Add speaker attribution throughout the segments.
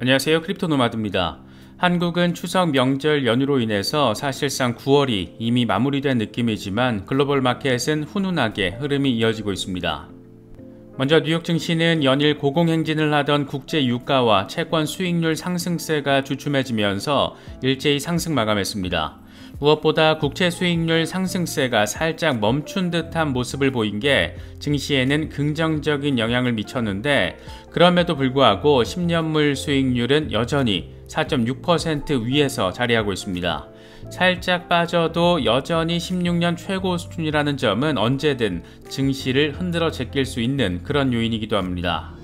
Speaker 1: 안녕하세요. 크립토노마드입니다. 한국은 추석 명절 연휴로 인해서 사실상 9월이 이미 마무리된 느낌이지만 글로벌 마켓은 훈훈하게 흐름이 이어지고 있습니다. 먼저 뉴욕 증시는 연일 고공행진을 하던 국제 유가와 채권 수익률 상승세가 주춤해지면서 일제히 상승 마감했습니다. 무엇보다 국채 수익률 상승세가 살짝 멈춘 듯한 모습을 보인 게 증시에는 긍정적인 영향을 미쳤는데, 그럼에도 불구하고 10년물 수익률은 여전히 4.6% 위에서 자리하고 있습니다. 살짝 빠져도 여전히 16년 최고 수준이라는 점은 언제든 증시를 흔들어 제낄 수 있는 그런 요인이기도 합니다.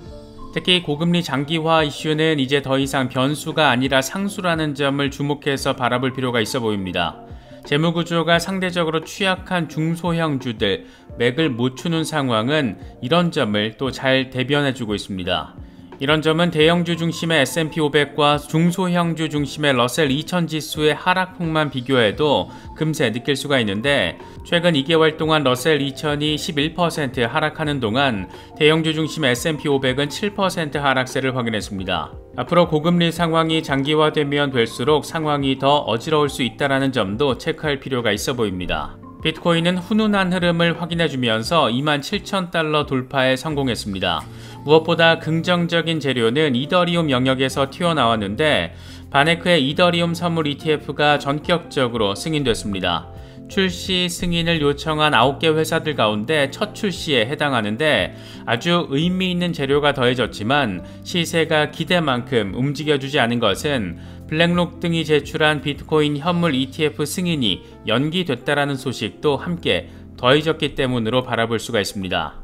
Speaker 1: 특히 고금리 장기화 이슈는 이제 더 이상 변수가 아니라 상수라는 점을 주목해서 바라볼 필요가 있어 보입니다. 재무구조가 상대적으로 취약한 중소형주들, 맥을 못 추는 상황은 이런 점을 또 잘 대변해주고 있습니다. 이런 점은 대형주 중심의 S&P 500과 중소형주 중심의 러셀 2000 지수의 하락폭만 비교해도 금세 느낄 수가 있는데, 최근 2개월 동안 러셀 2000이 11% 하락하는 동안 대형주 중심의 S&P 500은 7% 하락세를 확인했습니다. 앞으로 고금리 상황이 장기화되면 될수록 상황이 더 어지러울 수 있다는 점도 체크할 필요가 있어 보입니다. 비트코인은 훈훈한 흐름을 확인해주면서 27,000달러 돌파에 성공했습니다. 무엇보다 긍정적인 재료는 이더리움 영역에서 튀어나왔는데, 바네크의 이더리움 선물 ETF가 전격적으로 승인됐습니다. 출시 승인을 요청한 9개 회사들 가운데 첫 출시에 해당하는데, 아주 의미 있는 재료가 더해졌지만 시세가 기대만큼 움직여주지 않은 것은 블랙록 등이 제출한 비트코인 현물 ETF 승인이 연기됐다라는 소식도 함께 더해졌기 때문으로 바라볼 수가 있습니다.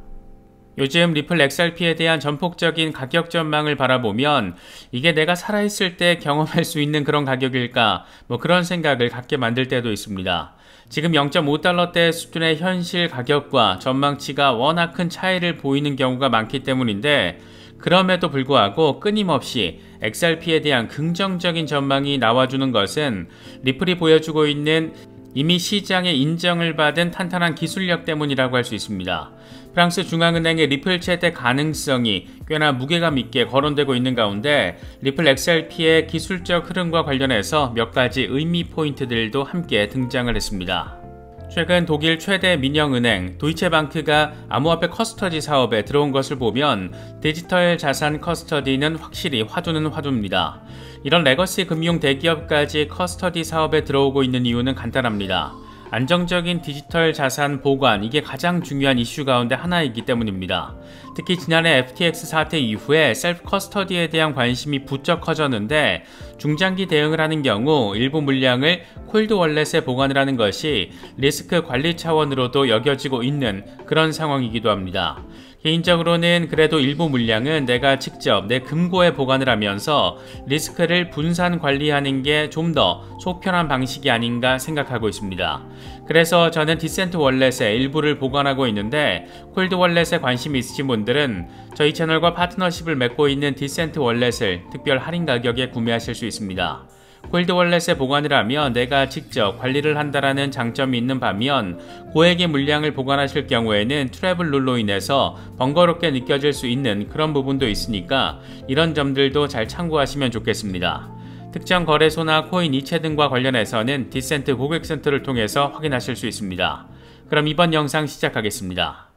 Speaker 1: 요즘 리플 XRP에 대한 전폭적인 가격 전망을 바라보면 이게 내가 살아있을 때 경험할 수 있는 그런 가격일까, 그런 생각을 갖게 만들 때도 있습니다. 지금 0.5달러대 수준의 현실 가격과 전망치가 워낙 큰 차이를 보이는 경우가 많기 때문인데, 그럼에도 불구하고 끊임없이 XRP에 대한 긍정적인 전망이 나와주는 것은 리플이 보여주고 있는 이미 시장의 인정을 받은 탄탄한 기술력 때문이라고 할 수 있습니다. 프랑스 중앙은행의 리플 최대 가능성이 꽤나 무게감 있게 거론되고 있는 가운데, 리플 XRP의 기술적 흐름과 관련해서 몇 가지 의미 포인트들도 함께 등장을 했습니다. 최근 독일 최대 민영은행 도이체방크가 암호화폐 커스터디 사업에 들어온 것을 보면 디지털 자산 커스터디는 확실히 화두는 화두입니다. 이런 레거시 금융 대기업까지 커스터디 사업에 들어오고 있는 이유는 간단합니다. 안정적인 디지털 자산 보관, 이게 가장 중요한 이슈 가운데 하나이기 때문입니다. 특히 지난해 FTX 사태 이후에 셀프 커스터디에 대한 관심이 부쩍 커졌는데, 중장기 대응을 하는 경우 일부 물량을 콜드 월렛에 보관을 하는 것이 리스크 관리 차원으로도 여겨지고 있는 그런 상황이기도 합니다. 개인적으로는 그래도 일부 물량은 내가 직접 내 금고에 보관을 하면서 리스크를 분산 관리하는 게 좀 더 속편한 방식이 아닌가 생각하고 있습니다. 그래서 저는 디센트 월렛에 일부를 보관하고 있는데, 콜드 월렛에 관심이 있으신 분들은 저희 채널과 파트너십을 맺고 있는 디센트 월렛을 특별 할인 가격에 구매하실 수 있습니다. 콜드 월렛에 보관을 하면 내가 직접 관리를 한다라는 장점이 있는 반면, 고액의 물량을 보관하실 경우에는 트래블 룰로 인해서 번거롭게 느껴질 수 있는 그런 부분도 있으니까 이런 점들도 잘 참고하시면 좋겠습니다. 특정 거래소나 코인 이체 등과 관련해서는 디센트 고객센터를 통해서 확인하실 수 있습니다. 그럼 이번 영상 시작하겠습니다.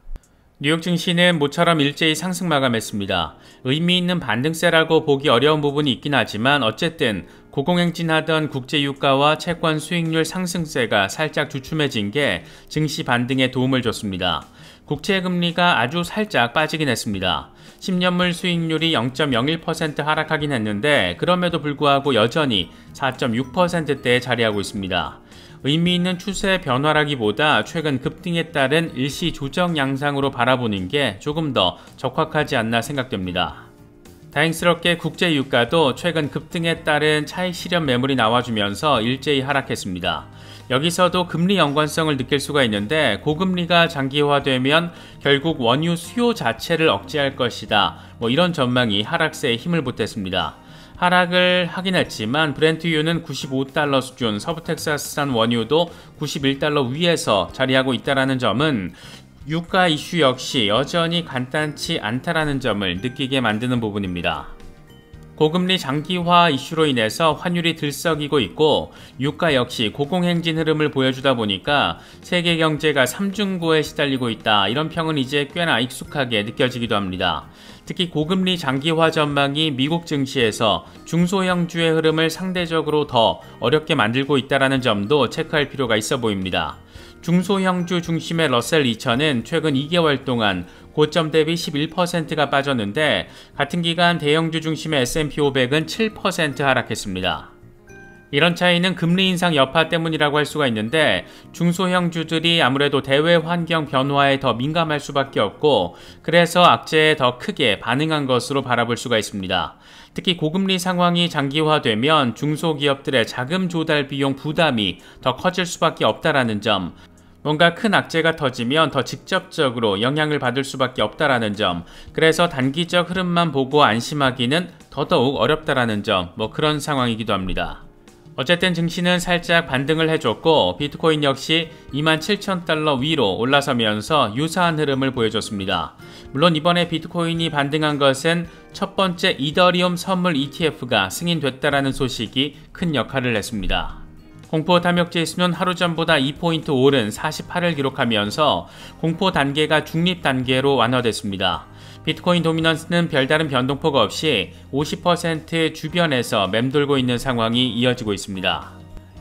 Speaker 1: 뉴욕 증시는 모처럼 일제히 상승 마감했습니다. 의미 있는 반등세라고 보기 어려운 부분이 있긴 하지만 어쨌든 고공행진하던 국제 유가와 채권 수익률 상승세가 살짝 주춤해진 게 증시 반등에 도움을 줬습니다. 국채 금리가 아주 살짝 빠지긴 했습니다. 10년물 수익률이 0.01% 하락하긴 했는데, 그럼에도 불구하고 여전히 4.6%대에 자리하고 있습니다. 의미 있는 추세 변화라기보다 최근 급등에 따른 일시 조정 양상으로 바라보는 게 조금 더 적확하지 않나 생각됩니다. 다행스럽게 국제 유가도 최근 급등에 따른 차익 실현 매물이 나와주면서 일제히 하락했습니다. 여기서도 금리 연관성을 느낄 수가 있는데, 고금리가 장기화되면 결국 원유 수요 자체를 억제할 것이다, 이런 전망이 하락세에 힘을 보탰습니다. 하락을 하긴 했지만 브렌트유는 95달러 수준, 서부 텍사스산 원유도 91달러 위에서 자리하고 있다는 점은 유가 이슈 역시 여전히 간단치 않다라는 점을 느끼게 만드는 부분입니다. 고금리 장기화 이슈로 인해서 환율이 들썩이고 있고 유가 역시 고공행진 흐름을 보여주다 보니까 세계 경제가 삼중고에 시달리고 있다, 이런 평은 이제 꽤나 익숙하게 느껴지기도 합니다. 특히 고금리 장기화 전망이 미국 증시에서 중소형주의 흐름을 상대적으로 더 어렵게 만들고 있다는 점도 체크할 필요가 있어 보입니다. 중소형주 중심의 러셀 2000은 최근 2개월 동안 고점 대비 11%가 빠졌는데 같은 기간 대형주 중심의 S&P 500은 7% 하락했습니다. 이런 차이는 금리 인상 여파 때문이라고 할 수가 있는데 중소형주들이 아무래도 대외 환경 변화에 더 민감할 수밖에 없고 그래서 악재에 더 크게 반응한 것으로 바라볼 수가 있습니다. 특히 고금리 상황이 장기화되면 중소기업들의 자금 조달 비용 부담이 더 커질 수밖에 없다라는 점, 뭔가 큰 악재가 터지면 더 직접적으로 영향을 받을 수밖에 없다라는 점, 그래서 단기적 흐름만 보고 안심하기는 더더욱 어렵다라는 점, 그런 상황이기도 합니다. 어쨌든 증시는 살짝 반등을 해줬고 비트코인 역시 27,000달러 위로 올라서면서 유사한 흐름을 보여줬습니다. 물론 이번에 비트코인이 반등한 것은 첫 번째 이더리움 선물 ETF가 승인됐다라는 소식이 큰 역할을 했습니다. 공포 탐욕 지수는 하루 전보다 2포인트 오른 48을 기록하면서 공포 단계가 중립 단계로 완화됐습니다. 비트코인 도미넌스는 별다른 변동폭 없이 50% 주변에서 맴돌고 있는 상황이 이어지고 있습니다.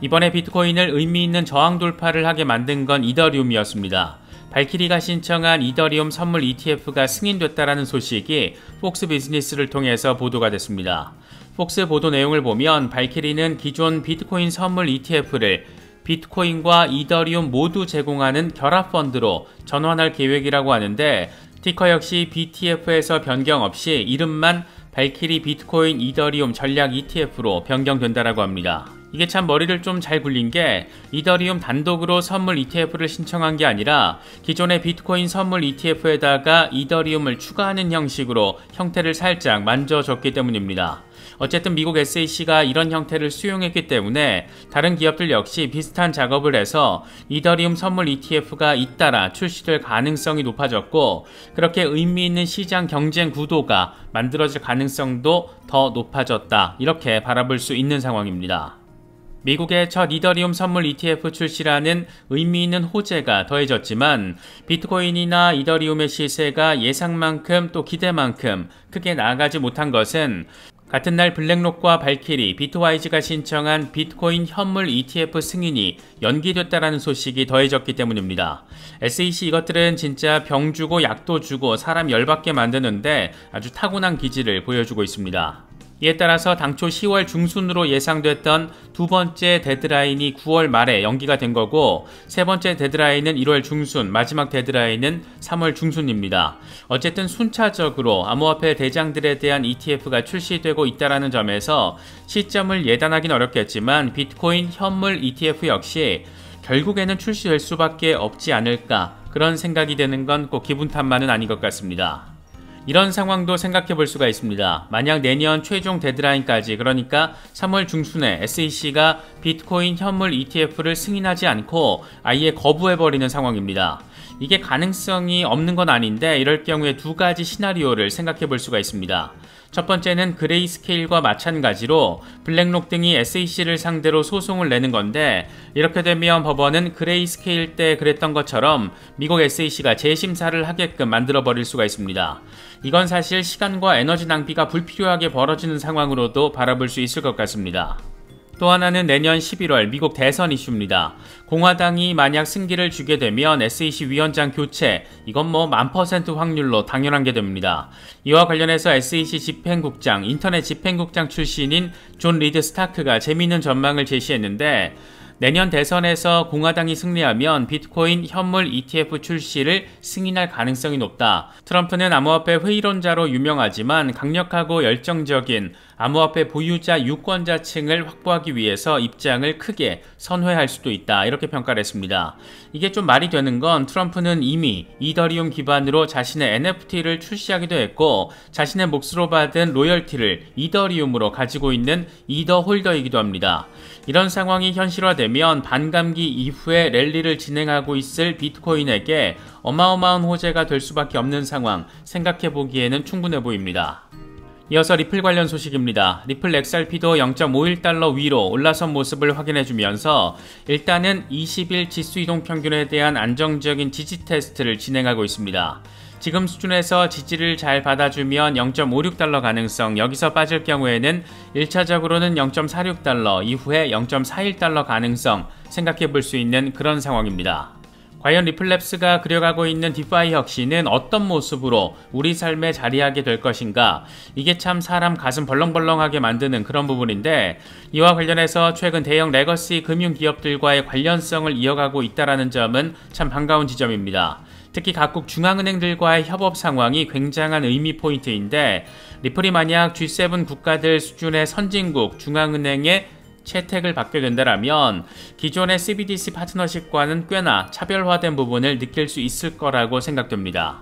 Speaker 1: 이번에 비트코인을 의미 있는 저항 돌파를 하게 만든 건 이더리움이었습니다. 발키리가 신청한 이더리움 선물 ETF가 승인됐다라는 소식이 폭스 비즈니스를 통해서 보도가 됐습니다. 폭스 보도 내용을 보면 발키리는 기존 비트코인 선물 ETF를 비트코인과 이더리움 모두 제공하는 결합펀드로 전환할 계획이라고 하는데 티커 역시 BTF에서 변경 없이 이름만 발키리 비트코인 이더리움 전략 ETF로 변경된다라고 합니다. 이게 참 머리를 좀 잘 굴린 게 이더리움 단독으로 선물 ETF를 신청한 게 아니라 기존의 비트코인 선물 ETF에다가 이더리움을 추가하는 형식으로 형태를 살짝 만져줬기 때문입니다. 어쨌든 미국 SEC가 이런 형태를 수용했기 때문에 다른 기업들 역시 비슷한 작업을 해서 이더리움 선물 ETF가 잇따라 출시될 가능성이 높아졌고 그렇게 의미 있는 시장 경쟁 구도가 만들어질 가능성도 더 높아졌다, 이렇게 바라볼 수 있는 상황입니다. 미국의 첫 이더리움 선물 ETF 출시라는 의미 있는 호재가 더해졌지만 비트코인이나 이더리움의 시세가 예상만큼 또 기대만큼 크게 나아가지 못한 것은 같은 날 블랙록과 발키리, 비트와이즈가 신청한 비트코인 현물 ETF 승인이 연기됐다라는 소식이 더해졌기 때문입니다. SEC 이것들은 진짜 병 주고 약도 주고 사람 열받게 만드는데 아주 타고난 기질을 보여주고 있습니다. 이에 따라서 당초 10월 중순으로 예상됐던 두 번째 데드라인이 9월 말에 연기가 된 거고 세 번째 데드라인은 1월 중순, 마지막 데드라인은 3월 중순입니다. 어쨌든 순차적으로 암호화폐 대장들에 대한 ETF가 출시되고 있다는 점에서 시점을 예단하긴 어렵겠지만 비트코인 현물 ETF 역시 결국에는 출시될 수밖에 없지 않을까, 그런 생각이 드는 건 꼭 기분 탓만은 아닌 것 같습니다. 이런 상황도 생각해 볼 수가 있습니다. 만약 내년 최종 데드라인까지, 그러니까 3월 중순에 SEC가 비트코인 현물 ETF를 승인하지 않고 아예 거부해버리는 상황입니다. 이게 가능성이 없는 건 아닌데 이럴 경우에 두 가지 시나리오를 생각해 볼 수가 있습니다. 첫 번째는 그레이스케일과 마찬가지로 블랙록 등이 SEC를 상대로 소송을 내는 건데 이렇게 되면 법원은 그레이스케일 때 그랬던 것처럼 미국 SEC가 재심사를 하게끔 만들어버릴 수가 있습니다. 이건 사실 시간과 에너지 낭비가 불필요하게 벌어지는 상황으로도 바라볼 수 있을 것 같습니다. 또 하나는 내년 11월 미국 대선 이슈입니다. 공화당이 만약 승기를 주게 되면 SEC 위원장 교체, 이건 1000% 확률로 당연한 게 됩니다. 이와 관련해서 SEC 집행국장, 인터넷 집행국장 출신인 존 리드 스타크가 재미있는 전망을 제시했는데 내년 대선에서 공화당이 승리하면 비트코인 현물 ETF 출시를 승인할 가능성이 높다. 트럼프는 암호화폐 회의론자로 유명하지만 강력하고 열정적인 암호화폐 보유자 유권자층을 확보하기 위해서 입장을 크게 선회할 수도 있다, 이렇게 평가를 했습니다. 이게 좀 말이 되는 건 트럼프는 이미 이더리움 기반으로 자신의 NFT를 출시하기도 했고 자신의 몫으로 받은 로열티를 이더리움으로 가지고 있는 이더 홀더이기도 합니다. 이런 상황이 현실화되면 반감기 이후에 랠리를 진행하고 있을 비트코인에게 어마어마한 호재가 될 수밖에 없는 상황, 생각해보기에는 충분해 보입니다. 이어서 리플 관련 소식입니다. 리플 XRP도 0.51달러 위로 올라선 모습을 확인해주면서 일단은 20일 지수이동 평균에 대한 안정적인 지지 테스트를 진행하고 있습니다. 지금 수준에서 지지를 잘 받아주면 0.56달러 가능성, 여기서 빠질 경우에는 1차적으로는 0.46달러, 이후에 0.41달러 가능성 생각해 볼 수 있는 그런 상황입니다. 과연 리플랩스가 그려가고 있는 디파이 혁신은 어떤 모습으로 우리 삶에 자리하게 될 것인가? 이게 참 사람 가슴 벌렁벌렁하게 만드는 그런 부분인데, 이와 관련해서 최근 대형 레거시 금융기업들과의 관련성을 이어가고 있다는 점은 참 반가운 지점입니다. 특히 각국 중앙은행들과의 협업 상황이 굉장한 의미 포인트인데, 리플이 만약 G7 국가들 수준의 선진국 중앙은행의 채택을 받게 된다면 기존의 CBDC 파트너십과는 꽤나 차별화된 부분을 느낄 수 있을 거라고 생각됩니다.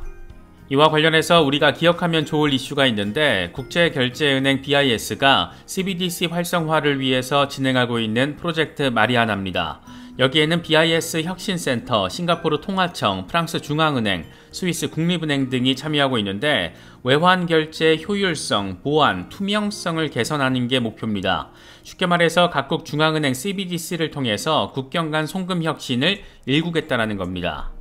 Speaker 1: 이와 관련해서 우리가 기억하면 좋을 이슈가 있는데, 국제결제은행 BIS가 CBDC 활성화를 위해서 진행하고 있는 프로젝트 마리아나입니다. 여기에는 BIS 혁신센터, 싱가포르 통화청, 프랑스 중앙은행, 스위스 국립은행 등이 참여하고 있는데, 외환결제 효율성, 보안, 투명성을 개선하는 게 목표입니다. 쉽게 말해서 각국 중앙은행 CBDC를 통해서 국경 간 송금 혁신을 일구겠다는 겁니다.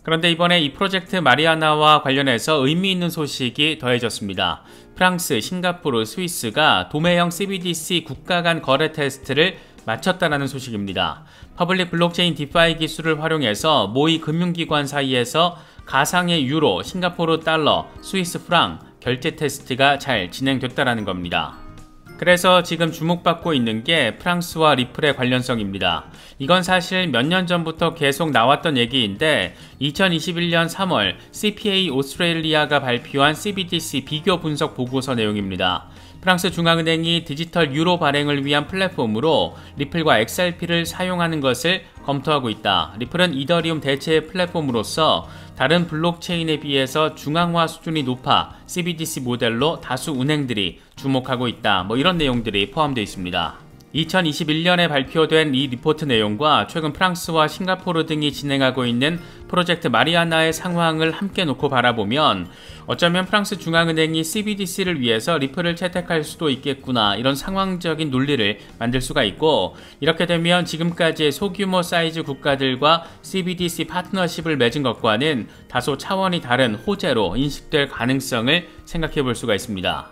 Speaker 1: 그런데 이번에 이 프로젝트 마리아나와 관련해서 의미 있는 소식이 더해졌습니다. 프랑스, 싱가포르, 스위스가 도매형 CBDC 국가 간 거래 테스트를 마쳤다는 소식입니다. 퍼블릭 블록체인 디파이 기술을 활용해서 모의 금융기관 사이에서 가상의 유로, 싱가포르 달러, 스위스 프랑 결제 테스트가 잘 진행됐다는 겁니다. 그래서 지금 주목받고 있는 게 프랑스와 리플의 관련성입니다. 이건 사실 몇 년 전부터 계속 나왔던 얘기인데, 2021년 3월 CPA 오스트레일리아가 발표한 CBDC 비교 분석 보고서 내용입니다. 프랑스 중앙은행이 디지털 유로 발행을 위한 플랫폼으로 리플과 XRP를 사용하는 것을 검토하고 있다. 리플은 이더리움 대체 플랫폼으로서 다른 블록체인에 비해서 중앙화 수준이 높아 CBDC 모델로 다수 은행들이 주목하고 있다. 이런 내용들이 포함되어 있습니다. 2021년에 발표된 이 리포트 내용과 최근 프랑스와 싱가포르 등이 진행하고 있는 프로젝트 마리아나의 상황을 함께 놓고 바라보면, 어쩌면 프랑스 중앙은행이 CBDC를 위해서 리플을 채택할 수도 있겠구나, 이런 상황적인 논리를 만들 수가 있고, 이렇게 되면 지금까지의 소규모 사이즈 국가들과 CBDC 파트너십을 맺은 것과는 다소 차원이 다른 호재로 인식될 가능성을 생각해 볼 수가 있습니다.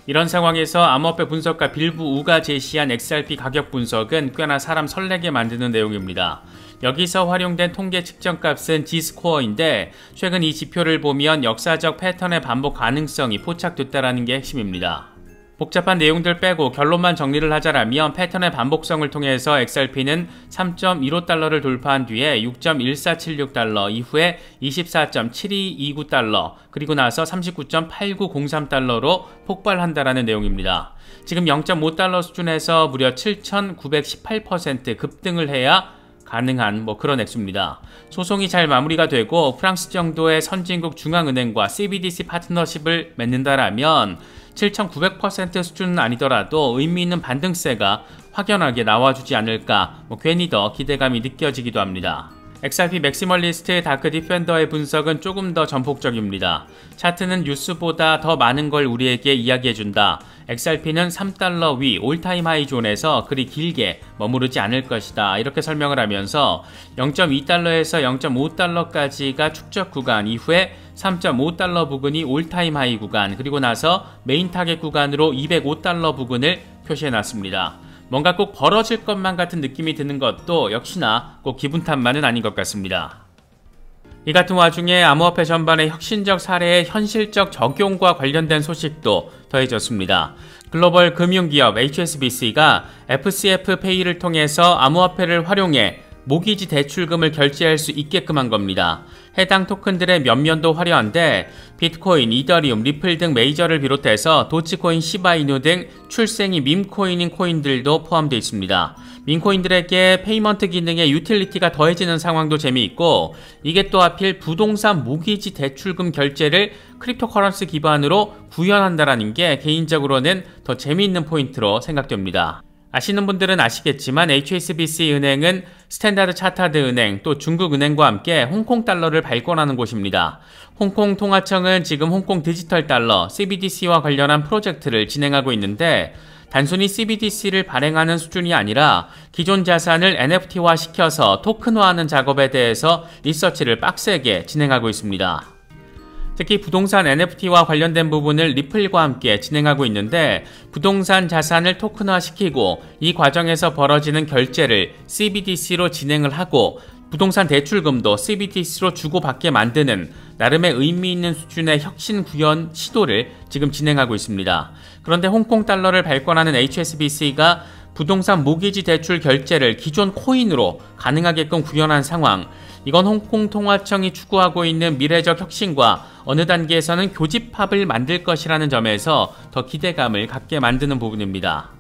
Speaker 1: 이런 상황에서 암호화폐 분석가 빌브 우가 제시한 XRP 가격 분석은 꽤나 사람 설레게 만드는 내용입니다. 여기서 활용된 통계 측정 값은 G스코어인데, 최근 이 지표를 보면 역사적 패턴의 반복 가능성이 포착됐다는 게 핵심입니다. 복잡한 내용들 빼고 결론만 정리를 하자라면, 패턴의 반복성을 통해서 XRP는 3.15달러를 돌파한 뒤에 6.1476달러, 이후에 24.7229달러, 그리고 나서 39.8903달러로 폭발한다라는 내용입니다. 지금 0.5달러 수준에서 무려 7,918% 급등을 해야 가능한 그런 액수입니다. 소송이 잘 마무리가 되고 프랑스 정도의 선진국 중앙은행과 CBDC 파트너십을 맺는다라면 7,900% 수준은 아니더라도 의미 있는 반등세가 확연하게 나와주지 않을까, 괜히 더 기대감이 느껴지기도 합니다. XRP 맥시멀리스트 다크 디펜더의 분석은 조금 더 전폭적입니다. 차트는 뉴스보다 더 많은 걸 우리에게 이야기해준다. XRP는 3달러 위 올타임 하이 존에서 그리 길게 머무르지 않을 것이다, 이렇게 설명을 하면서 0.2달러에서 0.5달러까지가 축적 구간, 이후에 3.5달러 부근이 올타임 하이 구간, 그리고 나서 메인 타겟 구간으로 205달러 부근을 표시해놨습니다. 뭔가 꼭 벌어질 것만 같은 느낌이 드는 것도 역시나 꼭 기분 탓만은 아닌 것 같습니다. 이 같은 와중에 암호화폐 전반의 혁신적 사례의 현실적 적용과 관련된 소식도 더해졌습니다. 글로벌 금융기업 HSBC가 FCF 페이를 통해서 암호화폐를 활용해 모기지 대출금을 결제할 수 있게끔 한 겁니다. 해당 토큰들의 면면도 화려한데, 비트코인, 이더리움, 리플 등 메이저를 비롯해서 도치코인, 시바이누 등 출생이 밈코인인 코인들도 포함되어 있습니다. 밈코인들에게 페이먼트 기능의 유틸리티가 더해지는 상황도 재미있고, 이게 또 하필 부동산 모기지 대출금 결제를 크립토커런시 기반으로 구현한다는 게 개인적으로는 더 재미있는 포인트로 생각됩니다. 아시는 분들은 아시겠지만 HSBC 은행은 스탠다드 차타드 은행 또 중국 은행과 함께 홍콩 달러를 발권하는 곳입니다. 홍콩 통화청은 지금 홍콩 디지털 달러 CBDC와 관련한 프로젝트를 진행하고 있는데 단순히 CBDC를 발행하는 수준이 아니라 기존 자산을 NFT화 시켜서 토큰화하는 작업에 대해서 리서치를 빡세게 진행하고 있습니다. 특히 부동산 NFT와 관련된 부분을 리플과 함께 진행하고 있는데 부동산 자산을 토큰화시키고 이 과정에서 벌어지는 결제를 CBDC로 진행을 하고 부동산 대출금도 CBDC로 주고받게 만드는 나름의 의미 있는 수준의 혁신 구현 시도를 지금 진행하고 있습니다. 그런데 홍콩 달러를 발권하는 HSBC가 부동산 모기지 대출 결제를 기존 코인으로 가능하게끔 구현한 상황, 이건 홍콩 통화청이 추구하고 있는 미래적 혁신과 어느 단계에서는 교집합을 만들 것이라는 점에서 더 기대감을 갖게 만드는 부분입니다.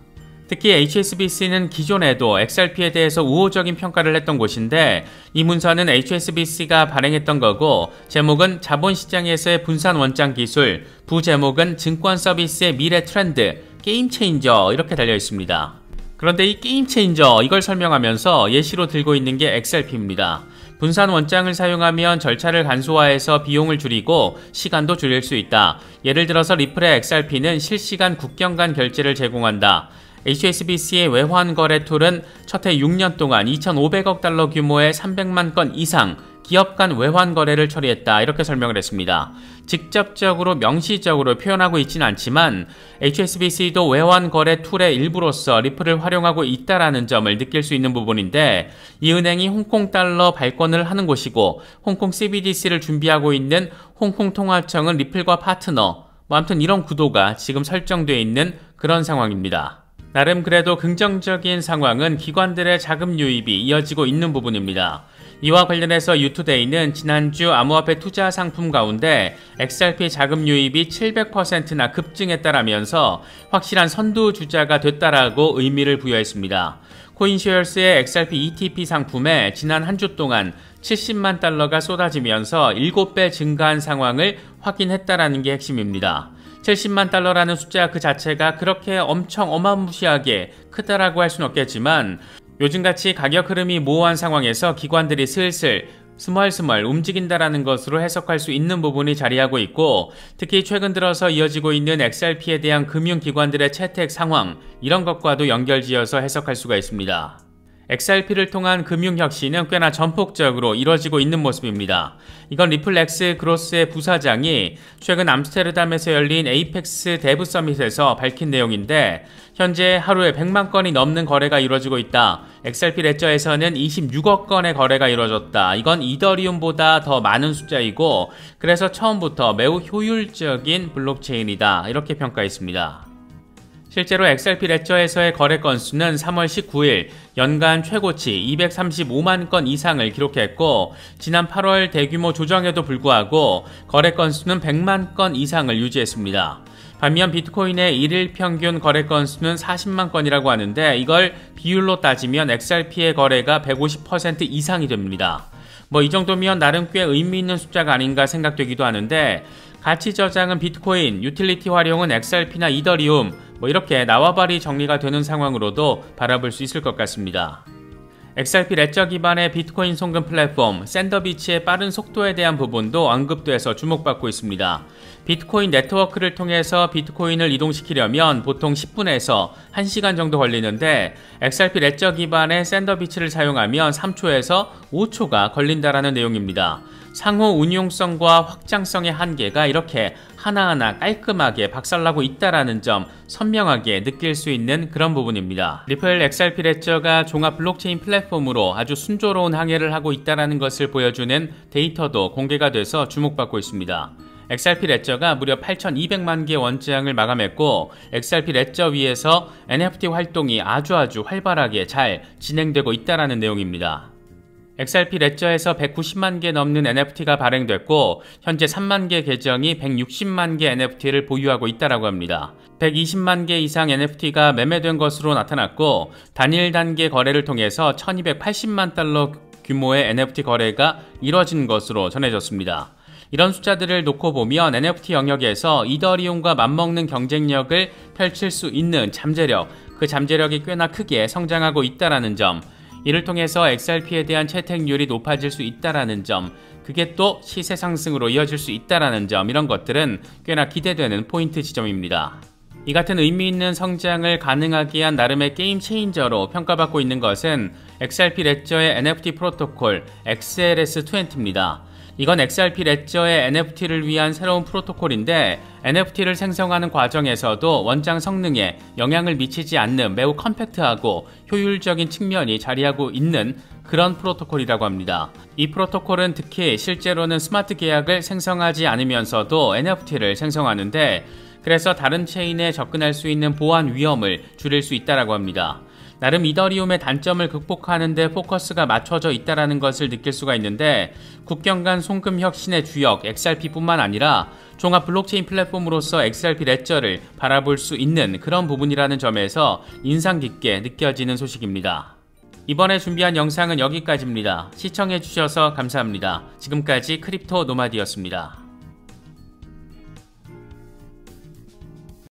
Speaker 1: 특히 HSBC는 기존에도 XRP에 대해서 우호적인 평가를 했던 곳인데 이 문서는 HSBC가 발행했던 거고 제목은 자본시장에서의 분산 원장 기술, 부제목은 증권 서비스의 미래 트렌드, 게임 체인저 이렇게 달려 있습니다. 그런데 이 게임 체인저 이걸 설명하면서 예시로 들고 있는 게 XRP입니다. 분산 원장을 사용하면 절차를 간소화해서 비용을 줄이고 시간도 줄일 수 있다. 예를 들어서 리플의 XRP는 실시간 국경 간 결제를 제공한다. HSBC의 외환 거래 툴은 첫 해 6년 동안 2,500억 달러 규모의 300만 건 이상 기업 간 외환 거래를 처리했다. 이렇게 설명을 했습니다. 직접적으로 명시적으로 표현하고 있지는 않지만 HSBC도 외환 거래 툴의 일부로서 리플을 활용하고 있다라는 점을 느낄 수 있는 부분인데 이 은행이 홍콩 달러 발권을 하는 곳이고 홍콩 CBDC를 준비하고 있는 홍콩 통화청은 리플과 파트너, 아무튼 이런 구도가 지금 설정되어 있는 그런 상황입니다. 나름 그래도 긍정적인 상황은 기관들의 자금 유입이 이어지고 있는 부분입니다. 이와 관련해서 유투데이는 지난주 암호화폐 투자 상품 가운데 XRP 자금 유입이 700%나 급증했다라면서 확실한 선두주자가 됐다라고 의미를 부여했습니다. 코인쉐어스의 XRP ETP 상품에 지난 한 주 동안 70만 달러가 쏟아지면서 7배 증가한 상황을 확인했다라는 게 핵심입니다. 70만 달러라는 숫자 그 자체가 그렇게 엄청 어마무시하게 크다라고 할 수는 없겠지만 요즘같이 가격 흐름이 모호한 상황에서 기관들이 슬슬 스멀스멀 움직인다라는 것으로 해석할 수 있는 부분이 자리하고 있고 특히 최근 들어서 이어지고 있는 XRP에 대한 금융기관들의 채택 상황 이런 것과도 연결지어서 해석할 수가 있습니다. XRP를 통한 금융혁신은 꽤나 전폭적으로 이뤄지고 있는 모습입니다. 이건 리플렉스 그로스의 부사장이 최근 암스테르담에서 열린 에이펙스 데브 서밋에서 밝힌 내용인데 현재 하루에 100만 건이 넘는 거래가 이루어지고 있다. XRP 레저에서는 26억 건의 거래가 이루어졌다. 이건 이더리움보다 더 많은 숫자이고 그래서 처음부터 매우 효율적인 블록체인이다. 이렇게 평가했습니다. 실제로 XRP 레저에서의 거래 건수는 3월 19일 연간 최고치 235만 건 이상을 기록했고 지난 8월 대규모 조정에도 불구하고 거래 건수는 100만 건 이상을 유지했습니다. 반면 비트코인의 일일 평균 거래 건수는 40만 건이라고 하는데 이걸 비율로 따지면 XRP의 거래가 150% 이상이 됩니다. 이 정도면 나름 꽤 의미 있는 숫자가 아닌가 생각되기도 하는데 가치 저장은 비트코인, 유틸리티 활용은 XRP나 이더리움 이렇게 나와바리 정리가 되는 상황으로도 바라볼 수 있을 것 같습니다. XRP 레저 기반의 비트코인 송금 플랫폼 샌더비치의 빠른 속도에 대한 부분도 언급돼서 주목받고 있습니다. 비트코인 네트워크를 통해서 비트코인을 이동시키려면 보통 10분에서 1시간 정도 걸리는데 XRP 레저 기반의 샌더비치를 사용하면 3초에서 5초가 걸린다라는 내용입니다. 상호 운용성과 확장성의 한계가 이렇게 하나하나 깔끔하게 박살나고 있다라는 점 선명하게 느낄 수 있는 그런 부분입니다. 리플 XRP 레저가 종합 블록체인 플랫폼으로 아주 순조로운 항해를 하고 있다라는 것을 보여주는 데이터도 공개가 돼서 주목받고 있습니다. XRP 레저가 무려 8,200만 개 원장을 마감했고 XRP 레저 위에서 NFT 활동이 아주 활발하게 잘 진행되고 있다라는 내용입니다. XRP 레저에서 190만 개 넘는 NFT가 발행됐고 현재 3만 개 계정이 160만 개 NFT를 보유하고 있다고 합니다. 120만 개 이상 NFT가 매매된 것으로 나타났고 단일 단계 거래를 통해서 1280만 달러 규모의 NFT 거래가 이뤄진 것으로 전해졌습니다. 이런 숫자들을 놓고 보면 NFT 영역에서 이더리움과 맞먹는 경쟁력을 펼칠 수 있는 잠재력, 그 잠재력이 꽤나 크게 성장하고 있다라는 점, 이를 통해서 XRP에 대한 채택률이 높아질 수 있다라는 점, 그게 또 시세 상승으로 이어질 수 있다라는 점, 이런 것들은 꽤나 기대되는 포인트 지점입니다. 이 같은 의미 있는 성장을 가능하게 한 나름의 게임 체인저로 평가받고 있는 것은 XRP 레저의 NFT 프로토콜 XLS20입니다. 이건 XRP 레저의 NFT를 위한 새로운 프로토콜인데 NFT를 생성하는 과정에서도 원장 성능에 영향을 미치지 않는 매우 컴팩트하고 효율적인 측면이 자리하고 있는 그런 프로토콜이라고 합니다. 이 프로토콜은 특히 실제로는 스마트 계약을 생성하지 않으면서도 NFT를 생성하는데 그래서 다른 체인에 접근할 수 있는 보안 위험을 줄일 수 있다고 합니다. 나름 이더리움의 단점을 극복하는 데 포커스가 맞춰져 있다는 것을 느낄 수가 있는데 국경 간 송금 혁신의 주역 XRP뿐만 아니라 종합 블록체인 플랫폼으로서 XRP 레저를 바라볼 수 있는 그런 부분이라는 점에서 인상 깊게 느껴지는 소식입니다. 이번에 준비한 영상은 여기까지입니다. 시청해주셔서 감사합니다. 지금까지 크립토 노마디였습니다.